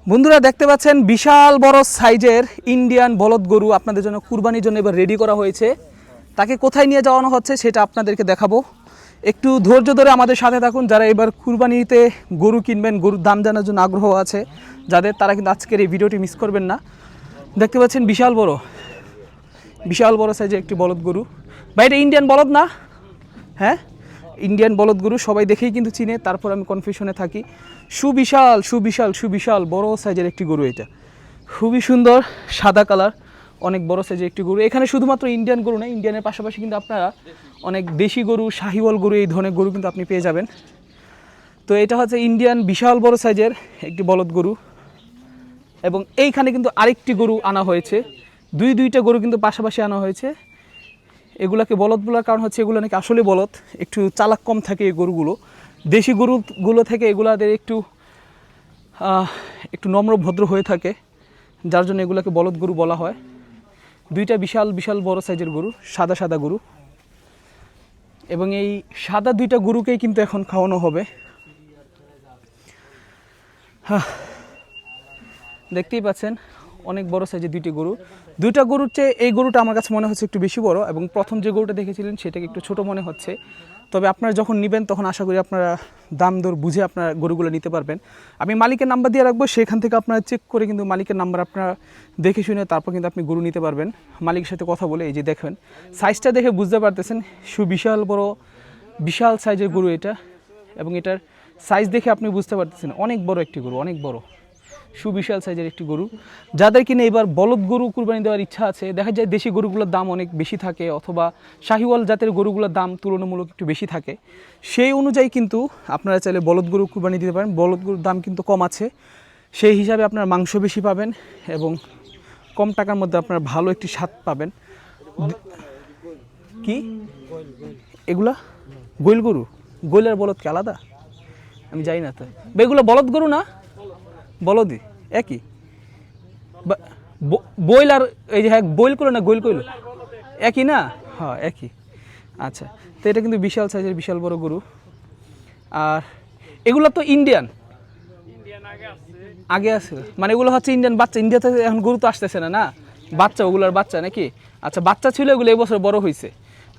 বন্ধুরা দেখতে পাচ্ছেন বিশাল বড় সাইজের ইন্ডিয়ান বলদ গরু আপনাদের জন্য কুরবানির জন্য এবার রেডি করা হয়েছে। তাকে কোথায় নিয়ে যাওয়ানো হচ্ছে সেটা আপনাদেরকে দেখাবো। একটু ধৈর্য ধরে আমাদের সাথে থাকুন। যারা এবার কুরবানিতে গরু কিনবেন, গরুর দাম জানার জন্য আগ্রহ আছে যাদের, তারা কিন্তু আজকের এই ভিডিওটি মিস করবেন না। দেখতে পাচ্ছেন বিশাল বড় সাইজের একটি বলদ গরু। ভাই এটা ইন্ডিয়ান বলদ না? হ্যাঁ, ইন্ডিয়ান বলদ গরু সবাই দেখেই কিন্তু চিনে, তারপর আমি কনফিউশনে থাকি। সুবিশাল বড় সাইজের একটি গরু। এটা খুবই সুন্দর, সাদা কালার, অনেক বড় সাইজের একটি গরু। এখানে শুধুমাত্র ইন্ডিয়ান গরু না, ইন্ডিয়ানের পাশাপাশি কিন্তু আপনারা অনেক দেশি গরু, শাহিওয়াল গরু, এই ধরনের গরু কিন্তু আপনি পেয়ে যাবেন। তো এটা হচ্ছে ইন্ডিয়ান বিশাল বড় সাইজের একটি বলদ গরু। এবং এইখানে কিন্তু আরেকটি গরু আনা হয়েছে, দুইটা গরু কিন্তু পাশাপাশি আনা হয়েছে। এগুলাকে বলদ বলার কারণ হচ্ছে এগুলো নাকি আসলে বলদ, একটু চালাক কম থাকে এই গরুগুলো। দেশি গরুগুলো থেকে এগুলাদের একটু নম্র ভদ্র হয়ে থাকে, যার জন্য এগুলোকে বলদ গরু বলা হয়। দুইটা বিশাল বড় সাইজের গরু, সাদা গরু। এবং এই সাদা দুইটা গরুকেই কিন্তু এখন খাওয়ানো হবে। দেখতেই পাচ্ছেন অনেক বড় সাইজের দুইটা গরুর চেয়ে এই গরুটা আমার কাছে মনে হচ্ছে একটু বেশি বড়, এবং প্রথম যে গরুটা দেখেছিলেন সেটাকে একটু ছোট মনে হচ্ছে। তবে আপনারা যখন নেবেন তখন আশা করি আপনারা দাম দর বুঝে আপনারা গরুগুলো নিতে পারবেন। আমি মালিকের নাম্বার দিয়ে রাখবো, সেখান থেকে আপনারা চেক করে কিন্তু মালিকের নাম্বার আপনারা দেখে শুনে তারপর কিন্তু আপনি গরু নিতে পারবেন মালিকের সাথে কথা বলে। এই যে দেখেন সাইজটা দেখে বুঝতে পারতেছেন, বিশাল সাইজের গরু এটা। এবং এটার সাইজ দেখে আপনি বুঝতে পারতেছেন অনেক বড় একটি গরু, অনেক বড় সুবিশাল সাইজের একটি গরু। যাদের কিনে এবার বলদ গরু কুরবানি দেওয়ার ইচ্ছা আছে, দেখা যায় দেশি গরুগুলোর দাম অনেক বেশি থাকে, অথবা শাহিওয়াল জাতের গরুগুলোর দাম তুলনামূলক একটু বেশি থাকে, সেই অনুযায়ী কিন্তু আপনারা চাইলে বলদ গরু কুরবানি দিতে পারেন। বলদ গরুর দাম কিন্তু কম আছে, সেই হিসাবে আপনার মাংস বেশি পাবেন এবং কম টাকার মধ্যে আপনারা ভালো একটি স্বাদ পাবেন। কি এগুলা? গোইল গরু? গোইল আর বলদ কি আলাদা? আমি জানি না তো। এগুলো বলদ গরু না? বলদি একই? বইল আর এই যে, হ্যাঁ বইল করলো না গোইল করলো একই না? হ্যাঁ একই। আচ্ছা, তো এটা কিন্তু বিশাল সাইজের বিশাল বড় গরু। আর এগুলো তো ইন্ডিয়ান আগে আছে, মানে এগুলো হচ্ছে ইন্ডিয়ান বাচ্চা। ইন্ডিয়াতে এখন গরু তো আসতেছে না, না বাচ্চা, ওগুলোর বাচ্চা নাকি? আচ্ছা, বাচ্চা ছিল এগুলো, এবছর বড় হয়েছে।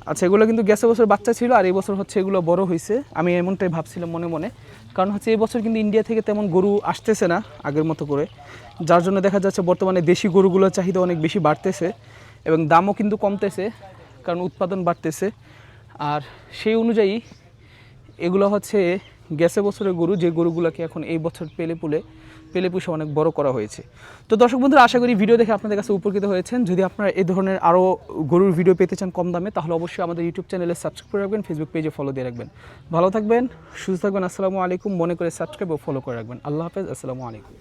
আচ্ছা, এগুলো কিন্তু গেছে বছর বাচ্চা ছিল, আর এই বছর হচ্ছে এগুলো বড় হয়েছে। আমি এমনটাই ভাবছিলাম মনে, কারণ হচ্ছে এই বছর কিন্তু ইন্ডিয়া থেকে তেমন গরু আসতেছে না আগের মতো করে, যার জন্য দেখা যাচ্ছে বর্তমানে দেশি গরুগুলোর চাহিদা অনেক বেশি বাড়তেছে এবং দামও কিন্তু কমতেছে, কারণ উৎপাদন বাড়তেছে। আর সেই অনুযায়ী এগুলো হচ্ছে গেছে বছরের গরু, যে গরুগুলোকে এখন এই বছর পেলে পুষে অনেক বড় করা হয়েছে। তো দর্শক বন্ধুরা, আশা করি ভিডিও দেখে আপনাদের কাছে উপকৃত হয়েছেন। যদি আপনারা এই ধরনের আরও গরুর ভিডিও পেতে চান কম দামে, তাহলে অবশ্যই আমাদের ইউটিউব চ্যানেলে সাবস্ক্রাইব করে রাখবেন, ফেসবুক পেজে ফলো দিয়ে রাখবেন। ভালো থাকবেন, সুস্থ থাকবেন। আসসালামু আলাইকুম। মনে করে সাবস্ক্রাইব ও ফলো করে রাখবেন। আল্লাহ হাফেজ। আসসালামু আলাইকুম।